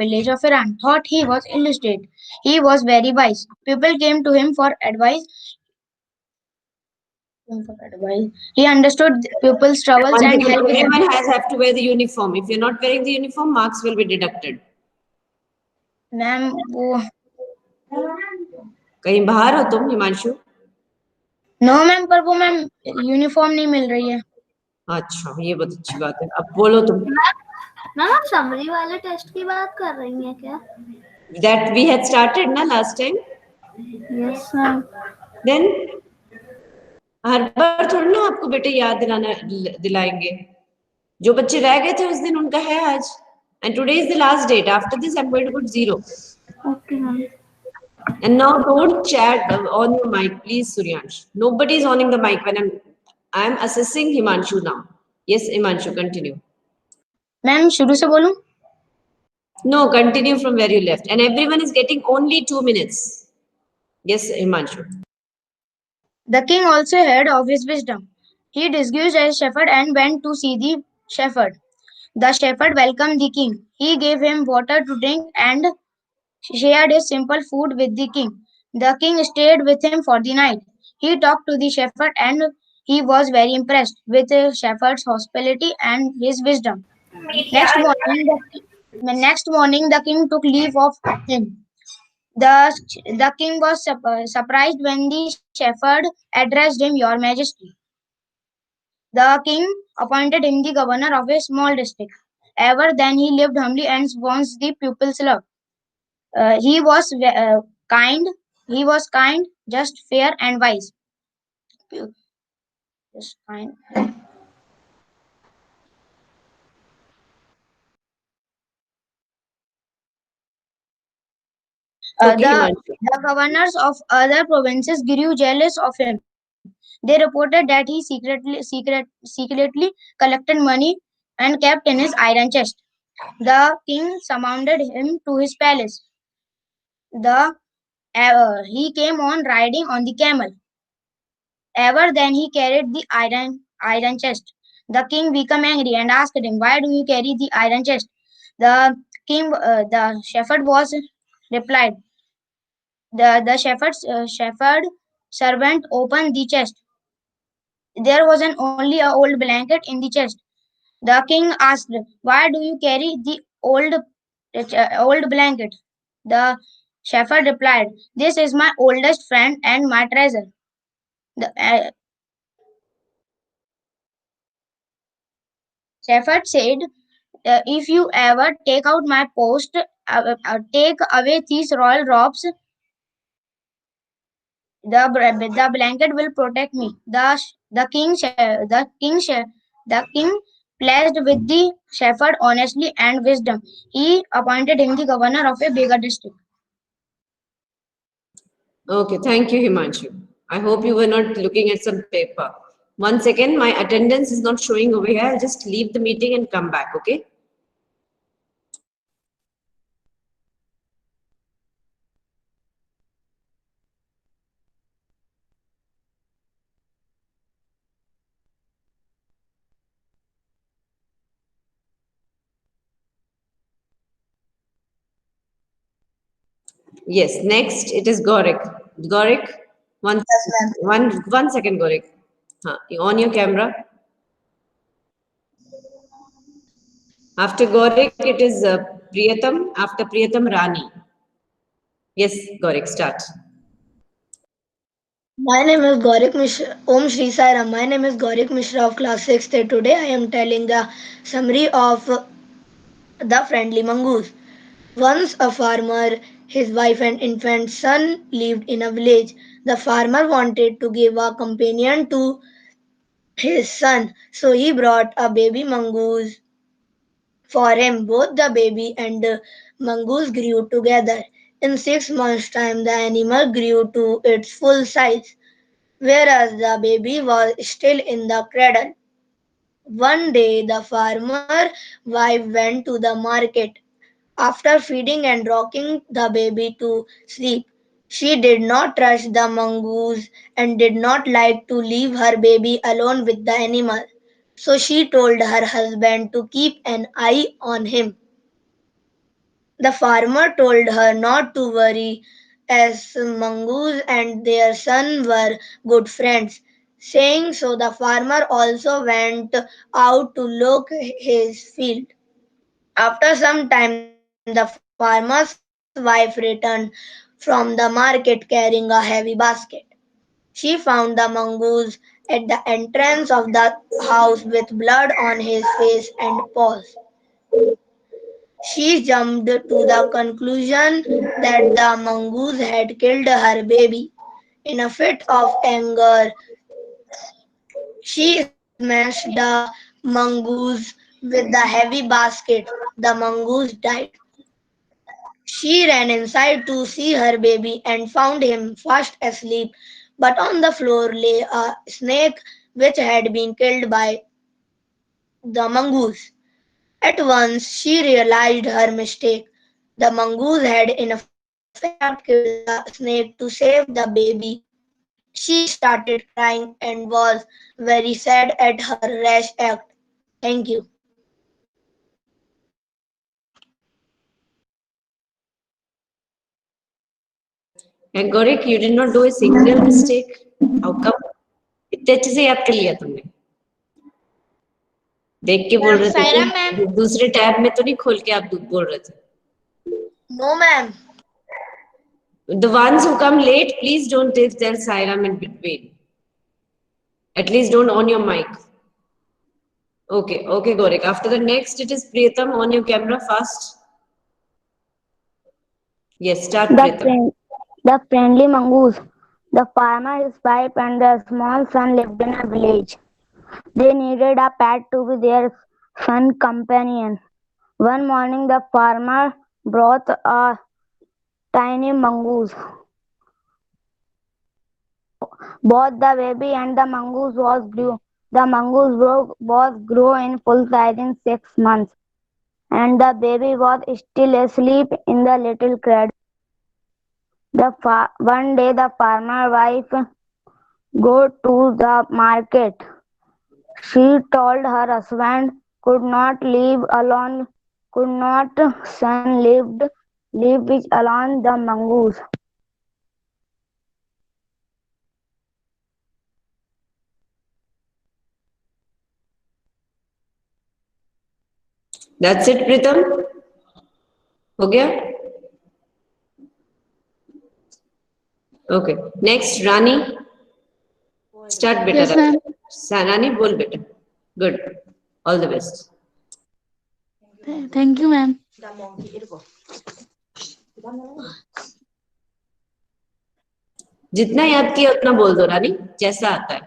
village of Iran thought he was illiterate. He was very wise. People came to him for advice. He understood people's troubles One and second, helped them. everyone has have to wear the uniform. If you're not wearing the uniform, marks will be deducted. Ma'am वो कहीं बाहर हो तुम Himanshu? No ma'am पर वो ma'am uniform नहीं मिल रही है. अच्छा, ये बहुत अच्छी बात है. अब बोलो तुम. मैम आप समरी वाले टेस्ट की बात कर रही हैं क्या? That we had started ना last time. Yes ma'am. Then हर बार थोड़ी ना आपको बेटे याद दिलाएंगे. जो बच्चे रह गए थे उस दिन उनका है आज. And today is the last date. After this, I'm going to put 0. Okay ma'am. And now don't chat on your mic, please, Suryansh. Nobody is on the mic when I'm assessing Himanshu now. Yes, Himanshu, continue. Ma'am शुरू से बोलूं? No, continue from where you left. And everyone is getting only 2 minutes. Yes, Himanshu. The king also heard of his wisdom. He disguised as a shepherd and went to see the shepherd. The shepherd welcomed the king. He gave him water to drink and shared his simple food with the king. The king stayed with him for the night. He talked to the shepherd and he was very impressed with the shepherd's hospitality and his wisdom. Next morning, the king took leave of him. The king was surprised when the shepherd addressed him, Your Majesty. The king appointed him the governor of a small district. Ever then he lived humbly and won the pupils' love. He was kind. He was kind, just, fair, and wise. Just kind. Okay, Himanshu. The governors of other provinces grew jealous of him. They reported that he secretly collected money and kept in his iron chest. The king summoned him to his palace. He came on riding on the camel. Ever then he carried the iron chest. The king became angry and asked him, Why do you carry the iron chest? The shepherd was replied. The shepherd servant opened the chest. There was only a old blanket in the chest. The king asked, Why do you carry the old blanket? The shepherd replied, This is my oldest friend and my treasure. The shepherd said, If you ever take out my post, take away these royal robes, the blanket will protect me. The king pledged with the shepherd honestly and wisdom. He appointed him the governor of a bigger district. Okay, thank you, Himanshu. I hope you were not looking at some paper. 1 second, my attendance is not showing over here. I'll just leave the meeting and come back, okay? Yes, next it is Gorik. Gorik, one second, Gorik. On your camera. After Gorik, it is Priyatam. After Priyatam, Rani. Yes, Gorik, start. My name is Gaurik Mishra. Om Shri Sai Ram. My name is Gaurik Mishra of class 6th. Today I am telling the summary of the friendly mongoose. Once a farmer, his wife and infant son lived in a village. The farmer wanted to give a companion to his son, so he brought a baby mongoose for him. Both the baby and the mongoose grew together. In 6 months' time, the animal grew to its full size, whereas the baby was still in the cradle. One day, the farmer wife went to the market. After feeding and rocking the baby to sleep, she did not trust the mongoose and did not like to leave her baby alone with the animal. So she told her husband to keep an eye on him. The farmer told her not to worry, as Mongoose and their son were good friends. Saying so, the farmer also went out to look his field. After some time, the farmer's wife returned from the market carrying a heavy basket. She found the mongoose at the entrance of the house with blood on his face and paws. She jumped to the conclusion that the mongoose had killed her baby. In a fit of anger, she smashed the mongoose with the heavy basket. The mongoose died. She ran inside to see her baby and found him fast asleep, but on the floor lay a snake which had been killed by the mongoose. At once she realized her mistake. The mongoose had in fact killed the snake to save the baby. She started crying and was very sad at her rash act. Thank you. And Gorik, you did not do a single mistake. How come? इतने अच्छे से याद कर लिया तुमने. देख के बोल रहे थे सायरा कि दूसरे टैब में तो नहीं खोल के आप बोल रहे थे. No, ma'am. The ones who come late, please don't tell Sairam in between. At least don't on your mic. Okay, okay, Gorik. After the next, it is Priyatam. On your camera fast. Yes, start Priyatam. The friendly mongoose. The farmer, his wife, and their small son lived in a village. They needed a pet to be their fun companion. One morning, the farmer brought a tiny mongoose. Both the baby and the mongoose was grew in full size in 6 months, and the baby was still asleep in the little cradle. One day, the farmer wife go to the market. She told her husband could not leave alone, could not son leave which alone the mongoose. That's it, Pritam. हो गया? Okay. Next, Rani. Start beta. Yes, ma'am. Rani, bol beta. Good. All the best. Thank you, ma'am. जितना याद किया उतना बोल दो रानी, जैसा आता है.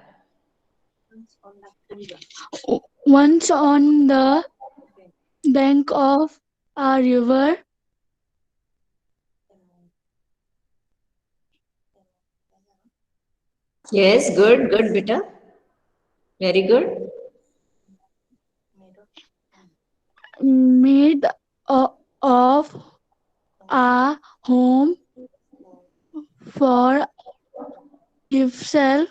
Once on the bank of a river, Yes, good, good, beta. Very good. made of a home for himself.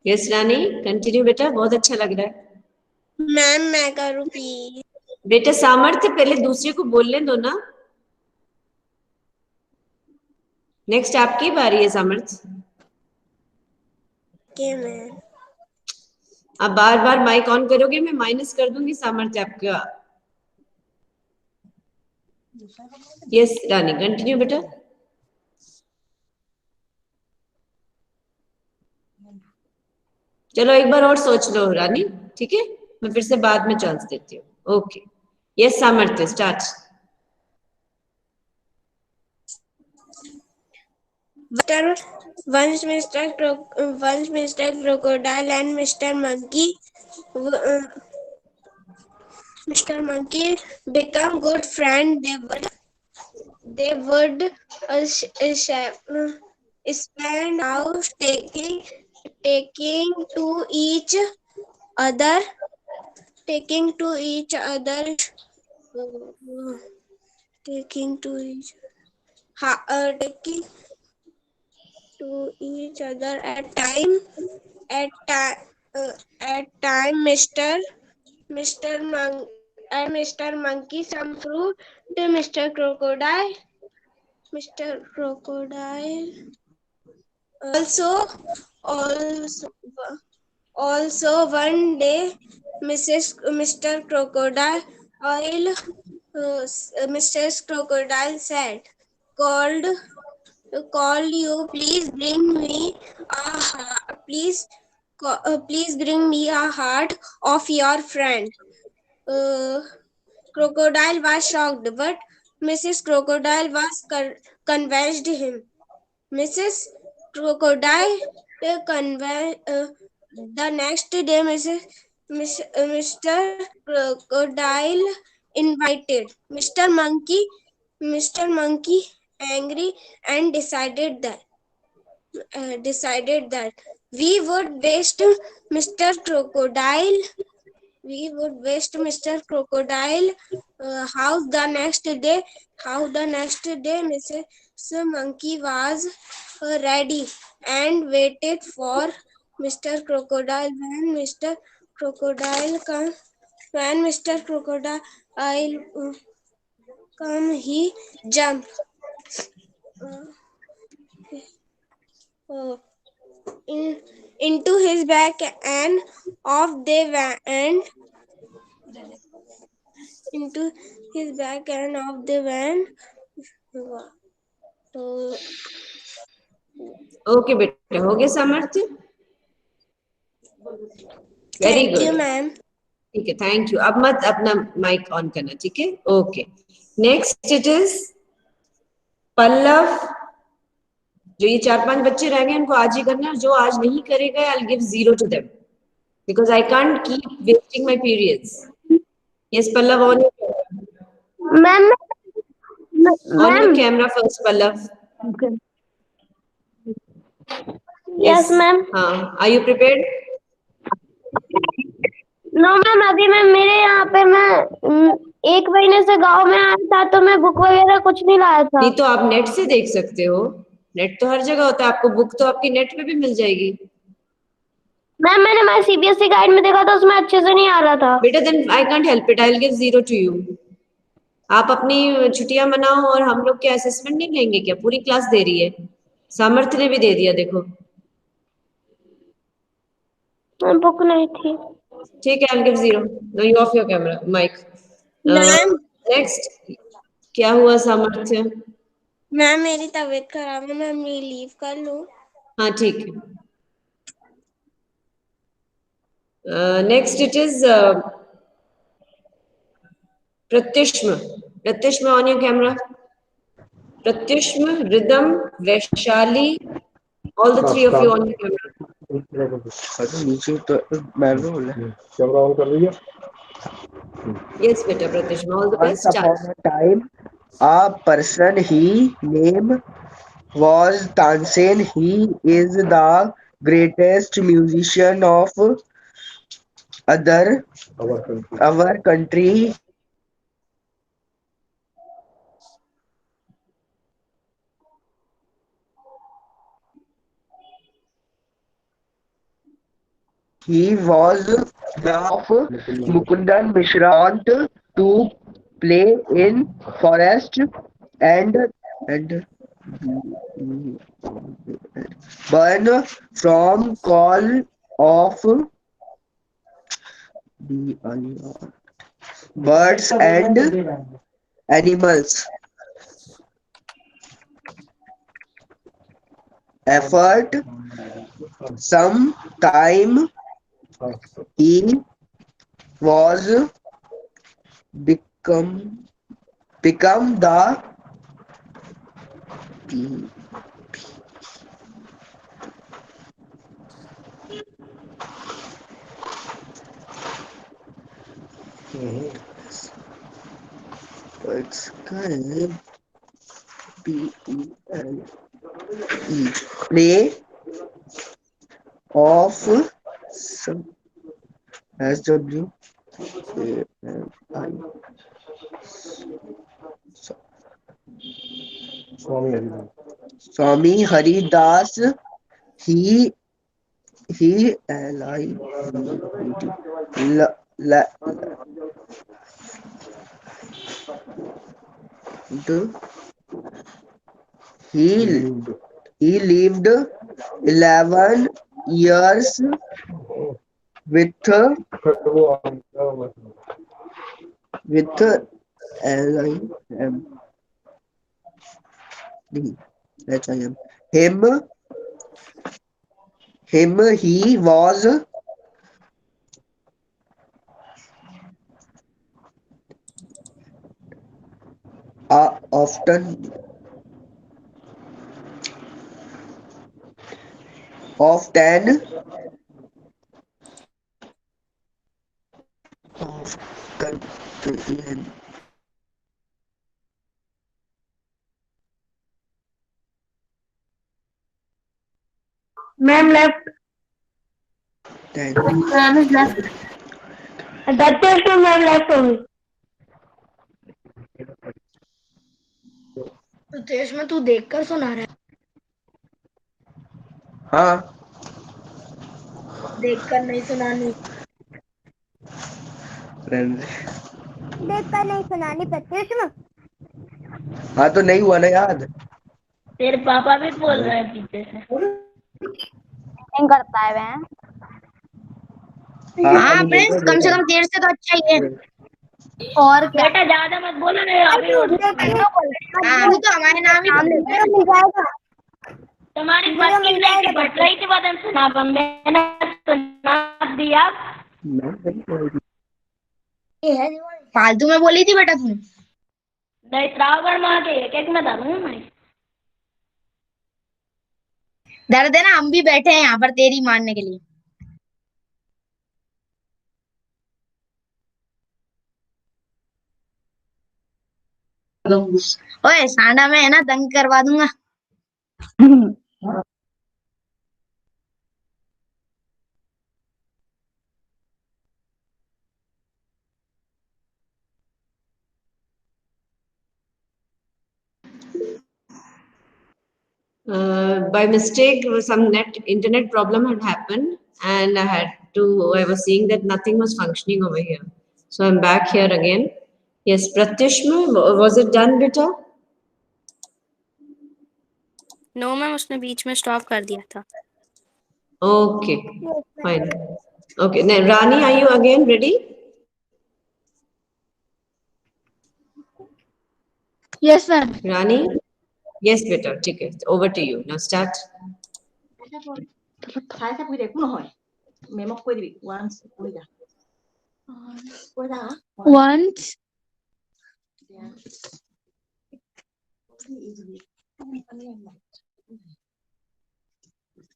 Yes, Rani, continue बेटा, बहुत अच्छा लग रहा है. मैम मैं करूँ प्लीज. बेटा सामर्थ्य पहले दूसरे को बोलने दो ना. नेक्स्ट आपकी बारी है सामर्थ्य. के मैम. आप बार बार माइक ऑन करोगे, मैं माइनस कर दूंगी सामर्थ्य आपका. यस रानी, कंटिन्यू बेटा. चलो एक बार और सोच लो रानी, ठीक है. मैं फिर से बाद में चांस देती हूँ. ओके. यस सामर्थ्य, start. Once Mr. Crocodile and Mr. Monkey become good friends. They would spend hours taking to each other taking to each taking to each other at time Mr. Monkey some fruit to Mr. Crocodile also also also one day Mr. Crocodile Mrs. Crocodile said, called call you, please bring me please bring me a heart of your friend. Crocodile was shocked, but Mrs. Crocodile was convinced him. Mrs. Crocodile the next day Mr. Crocodile invited Mr. Monkey angry and decided that we would waste Mr. Crocodile we would waste Mr. Crocodile how the next day Mrs. Monkey was ready and waited for Mr. Crocodile when Mr. Crocodile come he jumped uh, into his back and off they went into his back and off they went. So, okay बेटा, हो गया सामर्थ्य? Very thank you, good, ma'am. ठीक है, thank you. अब मत अपना mic on करना, ठीक है? Okay, next it is Pallav. जो ये 4-5 बच्चे रह गए उनको आज ही करना है, जो आज नहीं करेगा I will give 0 to them because I can't keep wasting my periods. Yes Pallav, on ma'am your camera first Pallav. Yes ma'am. हाँ, are you prepared? No ma'am, अभी मैं मेरे यहाँ पे मैं 1 महीने से गांव में आया था तो मैं बुक वगैरह कुछ नहीं लाया था। नहीं तो आप नेट से देख सकते हो, नेट तो हर जगह होता है, आपको बुक तो आपकी नेट पे भी मिल जाएगी। मैम मैंने हमारे सीबीएसई गाइड में देखा था, उसमें अच्छे से नहीं आ रहा था। बेटा then I can't help it, I will give 0 to you. आप अपनी छुट्टियां मनाओ और हम लोग क्या असेसमेंट नहीं लेंगे क्या? पूरी क्लास दे रही है, सामर्थ्य ने भी दे दिया, देखो। बुक नहीं थी। ठीक है, I will give 0। No you off your camera mic. Ma'am next क्या हुआ सामर्थ्य? मैम मेरी तबीयत खराब है, मैं लीव कर लूं? हाँ ठीक है। Next it is Pratyushm. Pratyushm, on your camera. Pratyushm, Ridham, Vaishali, all the 3 of you on your camera. नीचे तो कैमरा ऑन कर लिया? Yes beta Pratyushma, all the best. Once upon a time, a person he name was Tansen. He is the greatest musician of our country. He was the of Mukundan Mishra want to play in forest and burn from call of birds and animals. Effort some time he was become the it's kind PELE play of some SW Swami Haridas, he allied la, the, he he lived 11 years with LIM HIM him he was often often Ma'am left. then Ma'am is left. That is to ma'am left only. Ritesh में तू देखकर सुना रहा है? हाँ देखकर नहीं सुनानी। देखकर नहीं सुनानी प्रत्यक्ष में। हाँ तो नहीं हुआ ना याद। तेरे पापा भी बोल रहे हैं पीछे से। नहीं करता है वह। हाँ प्रिंस, कम से कम तेरे से तो अच्छा ही है। और क्या? बेटा ज्यादा मत बोलो नहीं अभी हाँ तू तो हमारे नाम ही मिल जाएगा। तुम्हारी पत्नी नहीं बट रही थी बदन सुना मैंने सुना दिया। फालतू में बोली थी बेटा तू। नहीं श्रावण माह के एक में डालूंगा मैं। दर्द है ना, हम भी बैठे हैं यहाँ पर तेरी मारने के लिए। ओए सांडा में है ना दंग करवा दूंगा। By mistake, some internet problem had happened, and I was seeing that nothing was functioning over here. So I'm back here again. Yes, Pratyushma, was it done, beta? No ma'am, उसने बीच में स्टॉप कर दिया था। Okay, fine. Okay, now Rani, are you again ready? Yes, ma'am. Rani? Yes, beta. ठीक है. Over to you. Now start.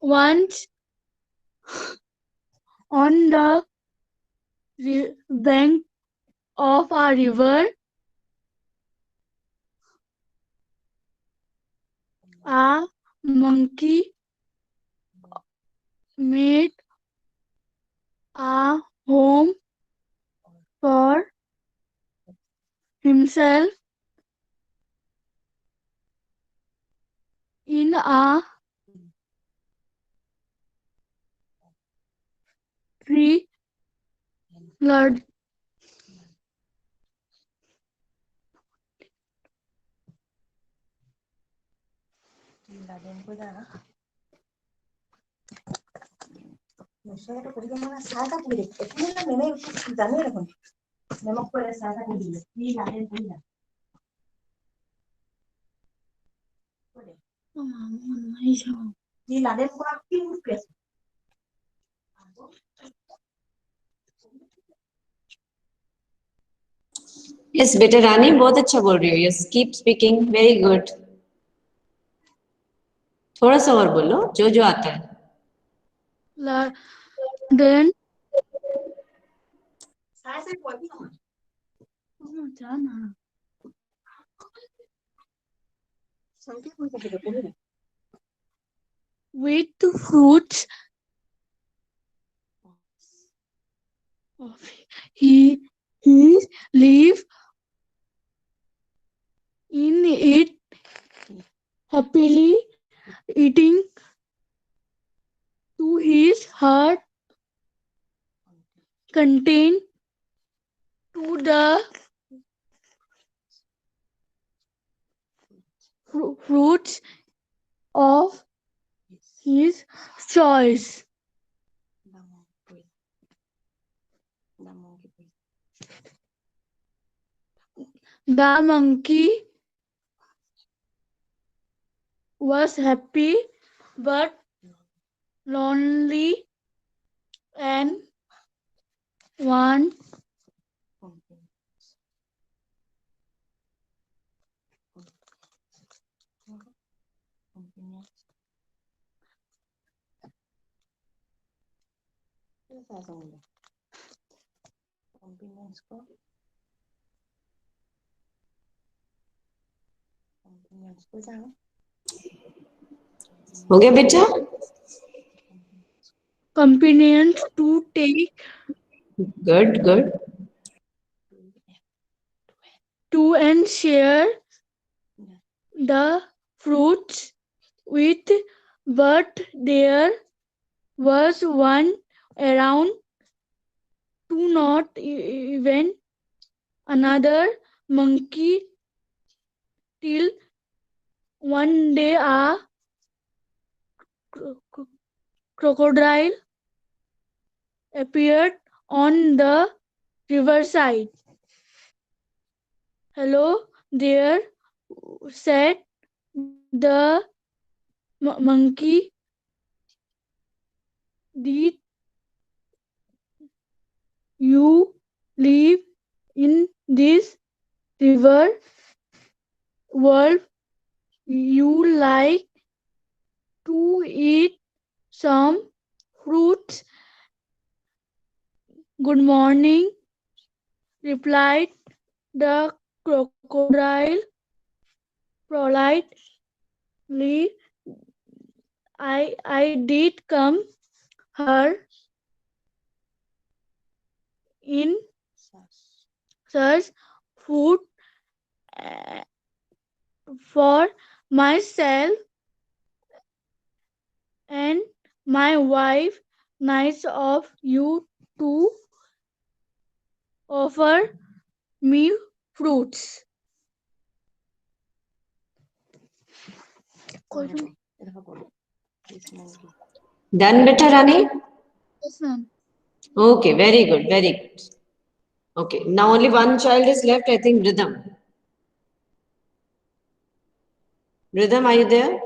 Once on the bank of a river, a monkey made a home for himself in a tree large Yes, beta Rani, बहुत अच्छा बोल रही हो. Yes, keep speaking. Very good. थोड़ा सा और बोलो, जो आता है. then with the fruits he live in it happily eating to his heart contained to the fruits of his choice. The monkey was happy but lonely and one हो गया बेटा? companions to take Good, good. to and share the fruits with, but there was one around to not even another monkey till one day a crocodile appeared on the riverside. Hello there, said the monkey. Did you live in this river world? You like to eat some fruits? Good morning, replied the crocodile politely. I did come here in search food uh, for myself and my wife. Nice of you to offer me fruits. Done, beta Rani? Yes, ma'am. Okay, very good, very good. Okay, now only one child is left, I think, Rhythm. Rhythm, are you there?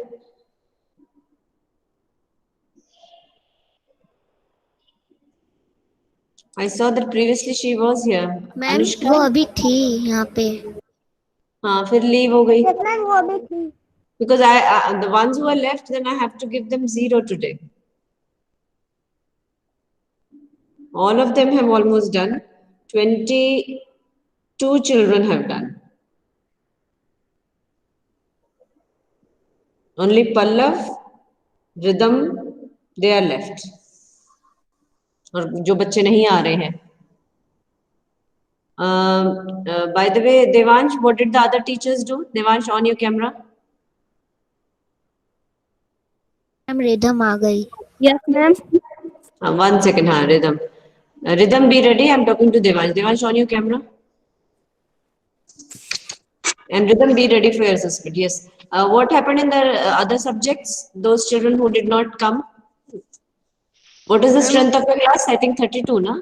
I saw that previously she was here. Ma'am Anushka? वो अभी थी यहाँ पे. हाँ, फिर leave हो गई. Ma'am वो अभी थी. Because the ones who are left, then I have to give them 0 today. All of them have almost done. 22 children have done. Only Pallav, Rhythm, they are left. और जो बच्चे नहीं आ रहे हैं. By the way, Devansh, what did the other teachers do? Devansh, on your camera. Ma'am Ridham आ गई. Yes, ma'am. 1 second, हाँ, Rhythm. Rhythm, be ready. I'm talking to Devansh. Devansh, on your camera. And Rhythm, be ready for your assessment. Yes. What happened in the other subjects? Those children who did not come. What is the strength of your class? I think 32, na?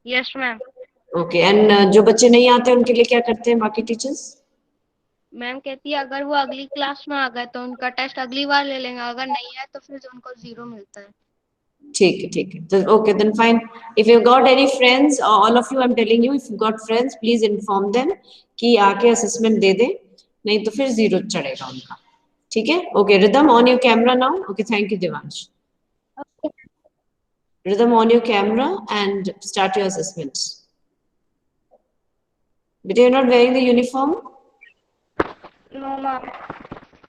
Yes, ma'am. Okay. And जो बच्चे नहीं आते उनके लिए क्या करते हैं बाकी teachers? मैम कहती है अगर वो अगली क्लास में आ गए तो उनका टेस्ट अगली बार ले लेंगे, अगर नहीं है तो फिर उनको 0 मिलता है. ठीक है. Okay, then fine. If you got any friends, all of you, I'm telling you, if you got friends, please inform them कि आके assessment दे दे, नहीं तो फिर 0 चढ़ेगा उनका. ठीक है? Okay, Rhythm, on your camera now. Okay, thank you, Devansh. Rhythm, on your camera and start your assessment. But you're not wearing the uniform? No, ma'am.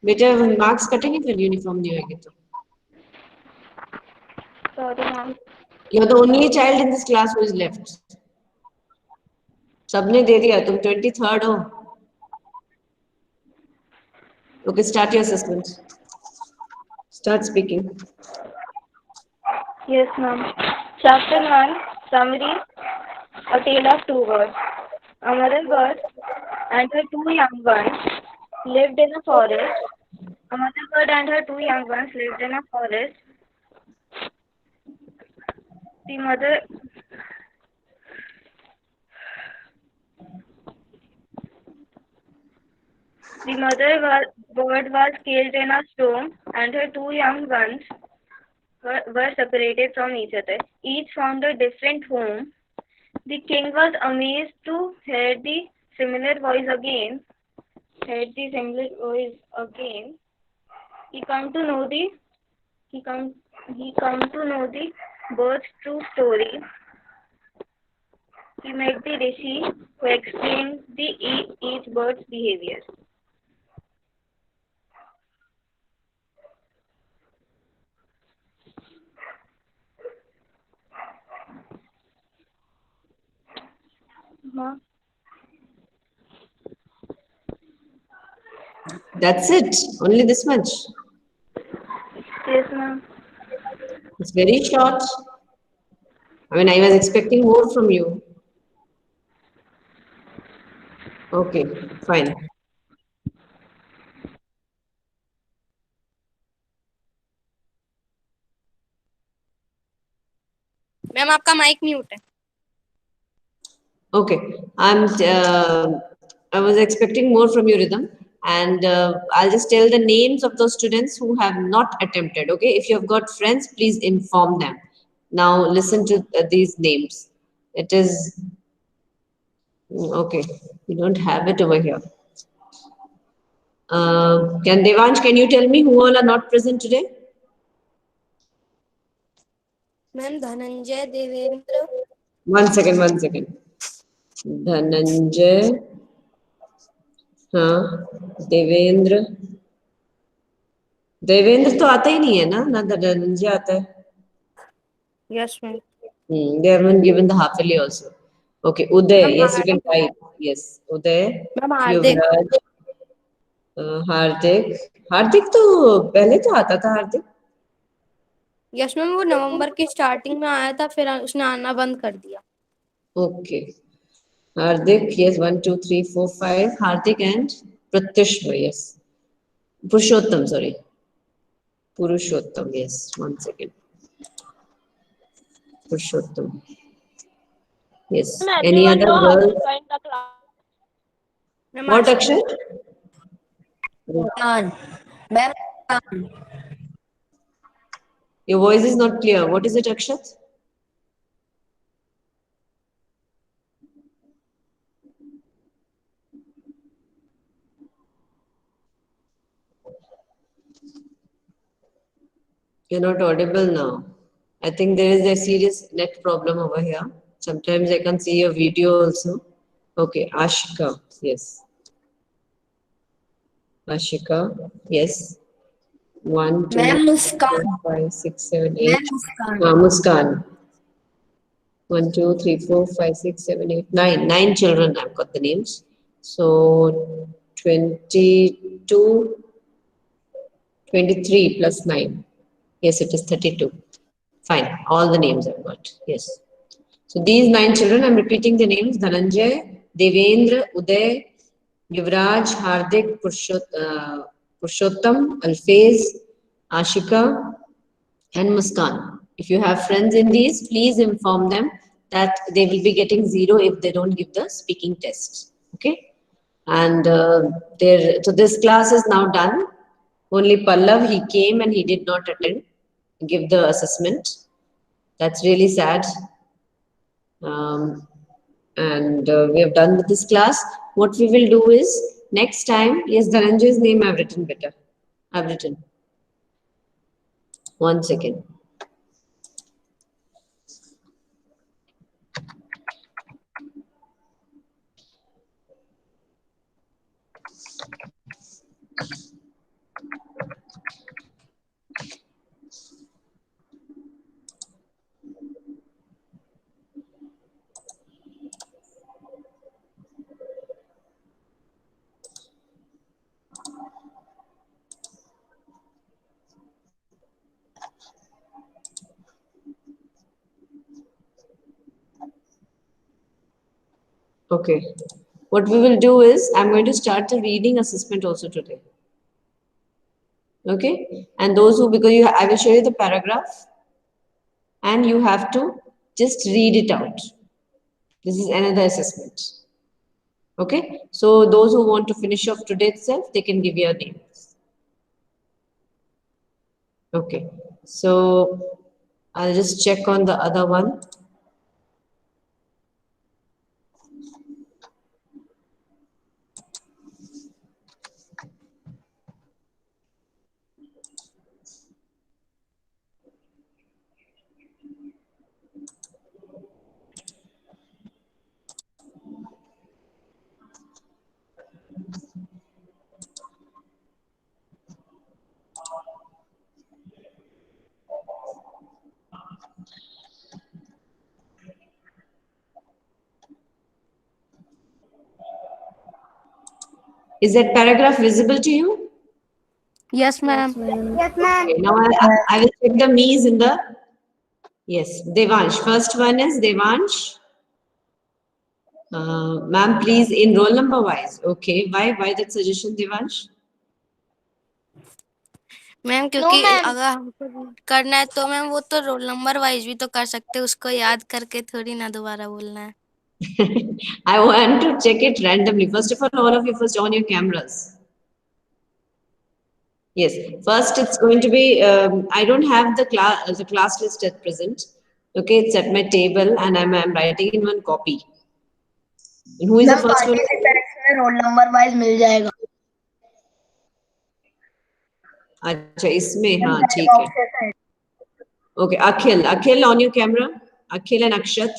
बेटे marks कटेंगे फिर uniform नहीं होएगी तो. Sorry, ma'am. You're the only child in this class who is left. सबने दे दिया, तुम 23rd हो. Okay, start your assessment. Start speaking. Yes, ma'am. Chapter 1, Summary, A Tale of Two Birds. A mother bird and her two young ones lived in a forest. A mother bird and her two young ones lived in a forest. The mother bird was caged in a stone, and her two young ones were separated from each other. Each found a different home. The king was amazed to hear the similar voice again. Heard the similar voice again. He come to know the he come he come to know the bird's true story. He met the rishi who explained the each bird's behavior. Ma'am. That's it. Only this much. Yes, ma'am. It's very short. I mean, I was expecting more from you. Okay, fine. Ma'am आपका mic mute है. Okay, I was expecting more from you, Rhythm, and I'll just tell the names of those students who have not attempted. Okay, if you have got friends, please inform them. Now listen to these names. It is okay. We don't have it over here. Can you tell me who all are not present today? Ma'am Dhananjay, Devendra. One second. Dhananjay, हाँ, देवेंद्र. देवेंद्र तो आता ही नहीं है ना धनंजय आता है. Yes, ma'am. They haven't given the half yearly also. Okay, Uday, yes, you can write. Yes, Uday, ma'am Hardik. Yuvraj, Hardik. Hardik तो पहले तो आता था Hardik. यस मैम, वो नवंबर की स्टार्टिंग में आया था, फिर उसने आना बंद कर दिया. Okay. Hardik, yes, 1, 2, 3, 4, 5. Hardik and Pratyushva, yes. Purushottam, sorry. Purushottam, yes. 1 second. Purushottam. Yes. Any other girls? What, Akshay? Ma'am Your voice is not clear. What is it, Akshat? You're not audible now. I think there is a serious net problem over here. Sometimes I can see your video also. Okay, Ashika, yes. Ashika, yes. 1, 2, ma'am 3, Muskan. 4, 5, 6, 7, 8. Ma'am Muskan. Muskan. 1, 2, 3, 4, 5, 6, 7, 8, 9. 9 children, I've got the names. So 22, 23 plus 9. Yes, it is 32. Fine. All the names I've got. Yes. So these 9 children, I'm repeating the names: Dhananjay, Devendra, Uday, Yuvraj, Hardik, Purushottam, Alfez, Ashika, and Muskan. If you have friends in these, please inform them that they will be getting 0 if they don't give the speaking test. Okay. And so this class is now done. Only Pallav, he came and he did not attend, give the assessment. That's really sad. And we have done with this class. What we will do is next time, yes, Dhananjay's name I've written better. I've written. 1 second. Okay. What we will do is, I'm going to start the reading assessment also today. Okay. And those who, because I will show you the paragraph and you have to just read it out. This is another assessment. Okay. So those who want to finish off today itself, they can give your names. Okay. So I'll just check on the other one. Is that paragraph visible to you? Yes, ma'am. Okay, now I will check the me's in the, yes, Devansh. First one is Devansh. Ma'am, please in roll number wise. Okay, why that suggestion, Devansh? Ma'am क्योंकि अगर हमको read करना है तो ma'am वो तो role number wise भी तो कर सकते हैं, उसको याद करके थोड़ी ना दोबारा बोलना है. I want to check it randomly. First of all of you first on your cameras. Yes, first it's going to be, I don't have the class list at present. Okay, it's at my table and I'm writing in one copy. And who is the first one? Roll number wise मिल जाएगा. अच्छा इसमें हाँ ठीक है. Okay, Akhil on your camera. Akhil and Akshat.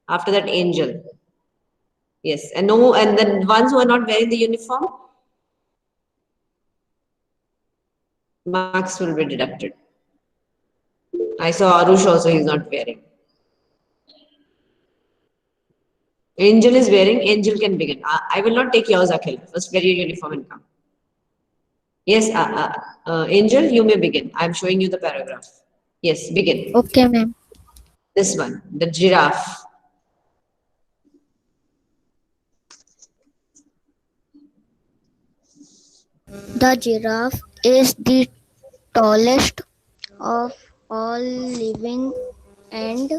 After that, Angel. Yes, and no, and the ones who are not wearing the uniform, marks will be deducted. I saw Arush also, he's not wearing. Angel is wearing, Angel can begin. I will not take yours, Akhil. First wear your uniform and come. Yes, Angel, you may begin. I'm showing you the paragraph. Yes, begin. Okay, ma'am. This one, the giraffe. The giraffe is the tallest of all living and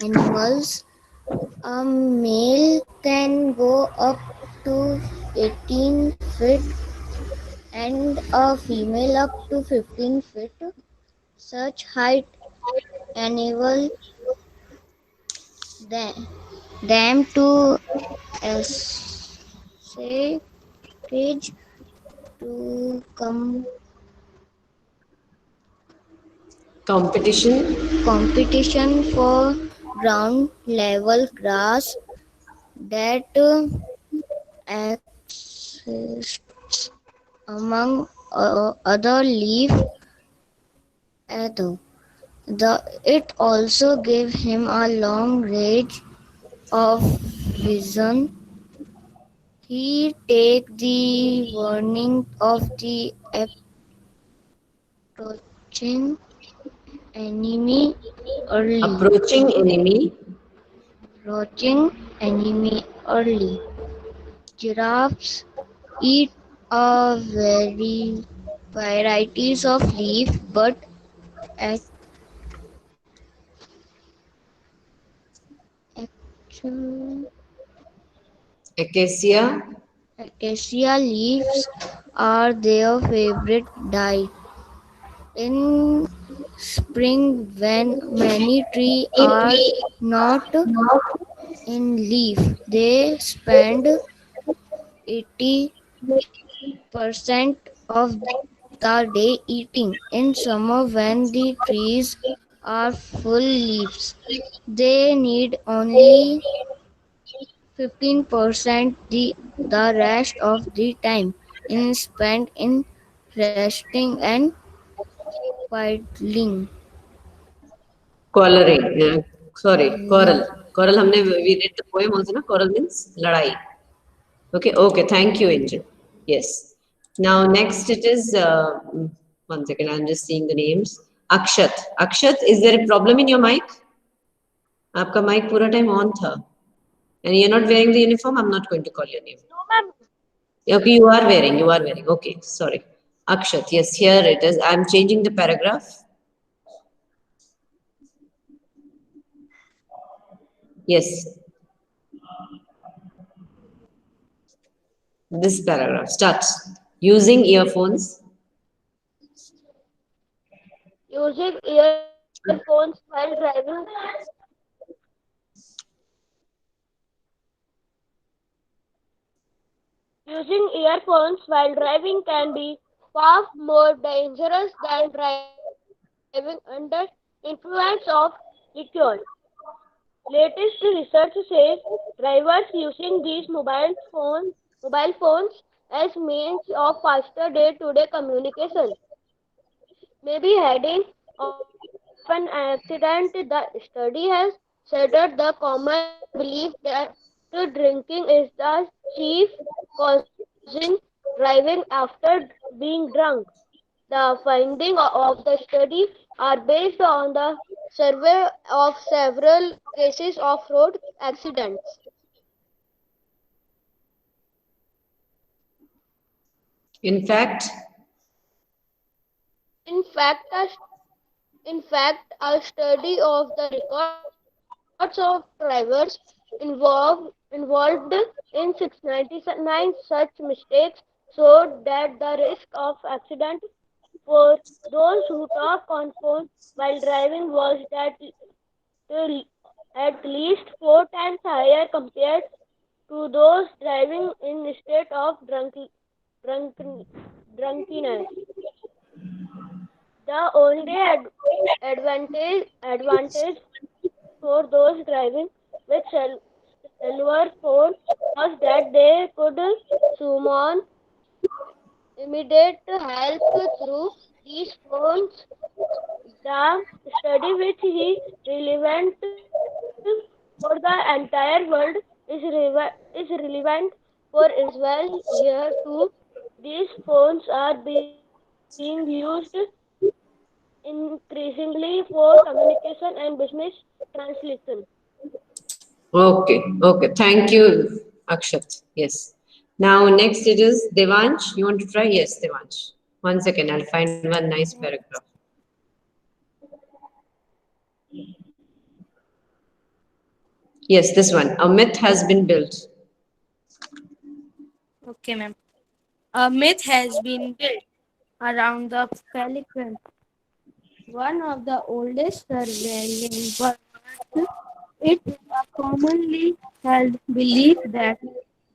animals. A male can go up to 18 feet and a female up to 15 feet. Such height enable them to stage to competition for ground level grass that exists among other leaf. It also gave him a long range of vision. He take the warning of the approaching enemy early. Giraffes eat a very varieties of leaf, but acacia leaves are their favorite diet. In spring, when many trees are not in leaf, they spend 80% of the day eating. In summer, when the trees are full leaves, they need only 15%. The rest of the time is spent in resting and paddling. Collaring. Coral. Coral we read the poem also, na? Coral means ladai. Okay, thank you, Angel. Yes. Now next it is, 1 second, I'm just seeing the names. Akshat, is there a problem in your mic? आपका mic पूरा time on था. and you're not wearing the uniform, I'm not going to call your name. No, ma'am. Okay, you are wearing, you are wearing. Okay, sorry. Akshat, yes, here it is. I'm changing the paragraph. Yes, this paragraph starts. Using earphones. Using earphones while driving Using earphones while driving can be far more dangerous than driving under influence of liquor. Latest research says drivers using these mobile phones as means of faster day-to-day communication may be heading of an accident. The study has shattered the common belief that drinking is the chief causing driving after being drunk. The findings of the study are based on the survey of several cases of road accidents. In fact, In fact, a, in fact, a study of the records of drivers involved in 699 such mistakes showed that the risk of accident for those who talk on phone while driving was at least 4 times higher compared to those driving in a state of drunken, drunkenness. The only advantage for those driving with cellular phone was that they could summon immediate help through these phones. The study, which is relevant for the entire world, is relevant for Israel here too. These phones are being used increasingly for communication and business translation. okay, okay. Thank you, Akshat. Yes. Now, next it is Devansh. You want to try? Yes, Devansh. 1 second, I'll find one nice paragraph. Yes, this one. A myth has been built. Okay, ma'am. A myth has been built around the pelican, one of the oldest surviving birds. It is a commonly held belief that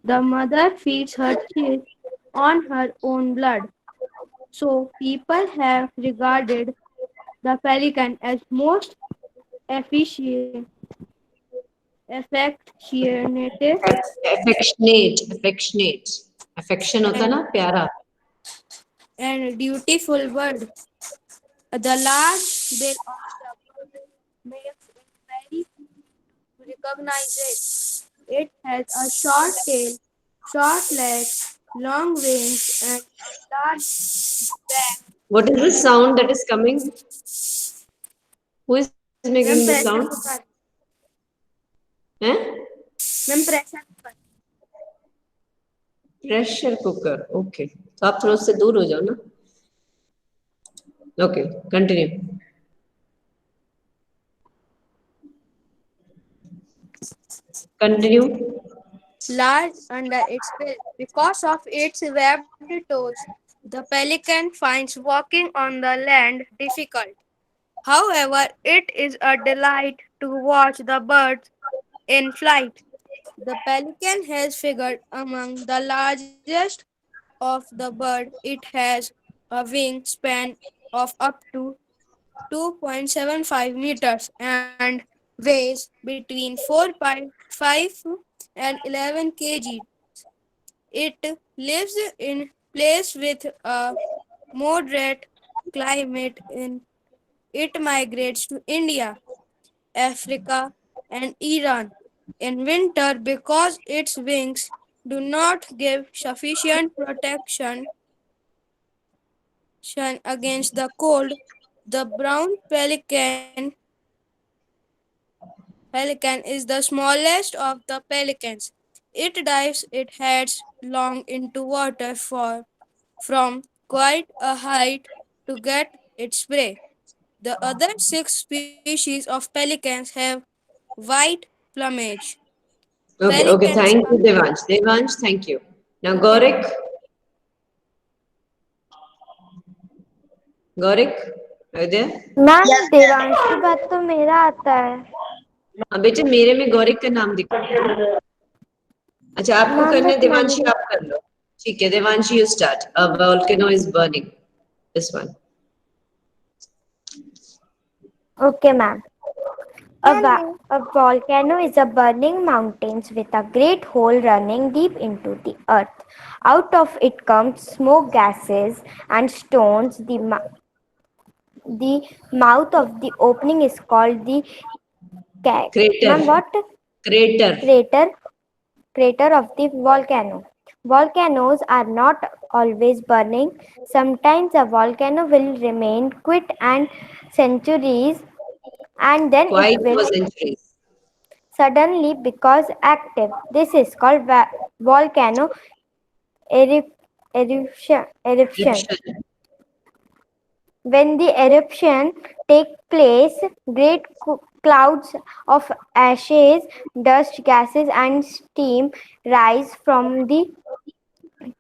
the mother feeds her chick on her own blood. So people have regarded the pelican as most efficient, affectionate, Affectionate. Affection होता and, ना प्यारा. and dutiful bird. The large bill of the bird makes it very to recognize it. It has a short tail, short legs, long wings, and a large back. What is the sound that is coming? Who is making the Ma'am, sound? pressure cooker. Eh? Ma'am, pressure cooker. Pressure cooker okay तो आप थोड़ा उससे दूर हो जाओ ना okay continue continue Large under its bill. Because of its webbed toes, the pelican finds walking on the land difficult. However, it is a delight to watch the birds in flight. The pelican has figured among the largest of the bird. It has a wingspan of up to 2.75 meters and weighs between 4.5 and 11 kg. It lives in place with a moderate climate. It migrates to India, Africa, and Iran in winter because its wings do not give sufficient protection against the cold. The brown pelican pelican is the smallest of the pelicans. It dives its head long into water from quite a height to get its prey. The other six species of pelicans have white plumage. Okay, Pelicans thank are you, Devansh. Devansh, thank you. Now, Gorik. Gorik, are you there? Ma'am Yes, Devansh की बात तो मेरा आता है। हाँ बेटे, मेरे में गौरिक का नाम दिखा है। अच्छा, आपको मैम करना है, बस देवांशी मैंने आप कर लो। ठीक है, Devanshi, you start. A volcano is burning, this one. Okay, ma'am. A volcano is a burning mountain with a great hole running deep into the earth. Out of it comes smoke, gases, and stones. The mouth of the opening is called the Crater. ma'am, what? Crater. Crater of the volcano. Volcanoes are not always burning. Sometimes a volcano will remain quiet and centuries, and then Quiet it will for centuries. suddenly becomes active. This is called volcano eruption. Eruption. When the eruption takes place, great clouds of ashes, dust, gases, and steam rise from the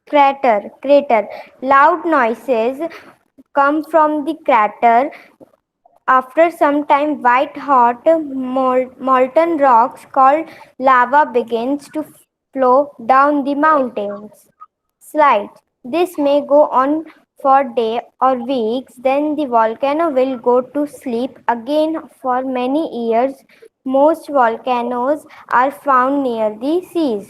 crater. Loud noises come from the crater. After some time, white hot molten rocks called lava begins to flow down the mountain's slide. This may go on for days or weeks. Then the volcano will go to sleep again for many years. Most volcanoes are found near the seas.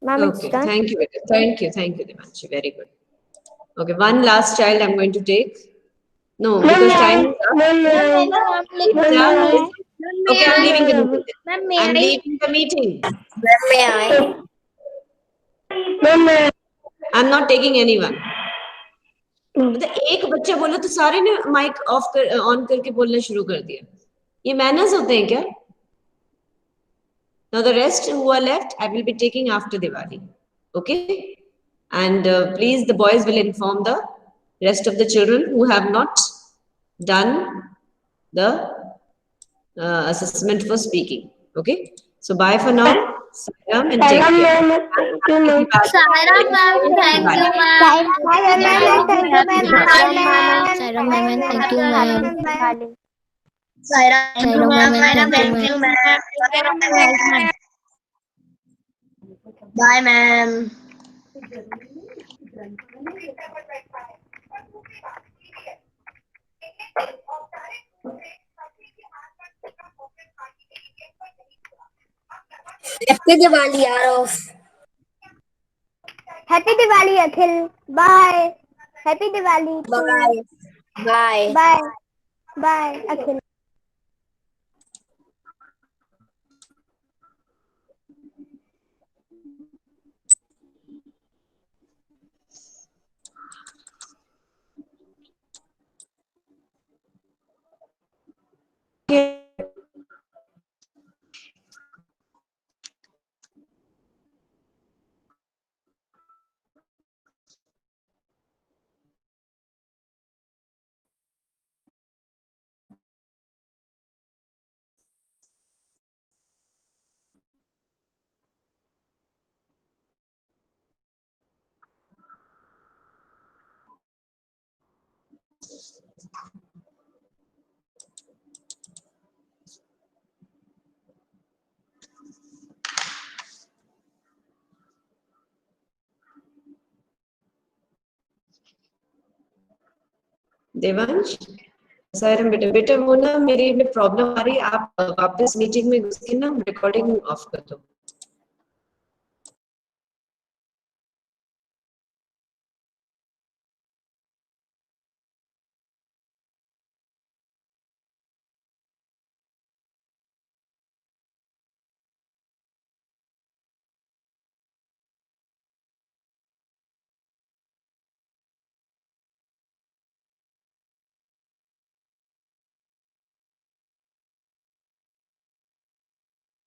Ma'am, it's Okay, done. thank you, beta. Thank you, Devanshi. Very good. Okay, one last child I'm going to take. No, because time is up. It's done. Okay, I'm leaving the meeting. I'm leaving the meeting. I'm not taking anyone. मतलब एक बच्चा बोला तो सारे ने mic on करके बोलना शुरू कर दिया। ये मैनर्स होते हैं क्या? Now the rest who are left, I will be taking after Diwali. Okay? And please, the boys will inform the rest of the children who have not done the assessment for speaking. Okay? So bye for now. Sairam and take care. Sairam ma'am, thank you ma'am. Sairam ma'am, thank you ma'am. Sairam ma'am, thank you ma'am. Bye ma'am. Happy Diwali, yaar. Happy Diwali, Akhil. Bye. Happy Diwali. Bye. Bye. Bye. Bye, Akhil. Devansh, सायरम बेटा वो ना मेरी में problem आ रही है। आप वापस meeting में घुस के ना रिकॉर्डिंग ऑफ कर दो।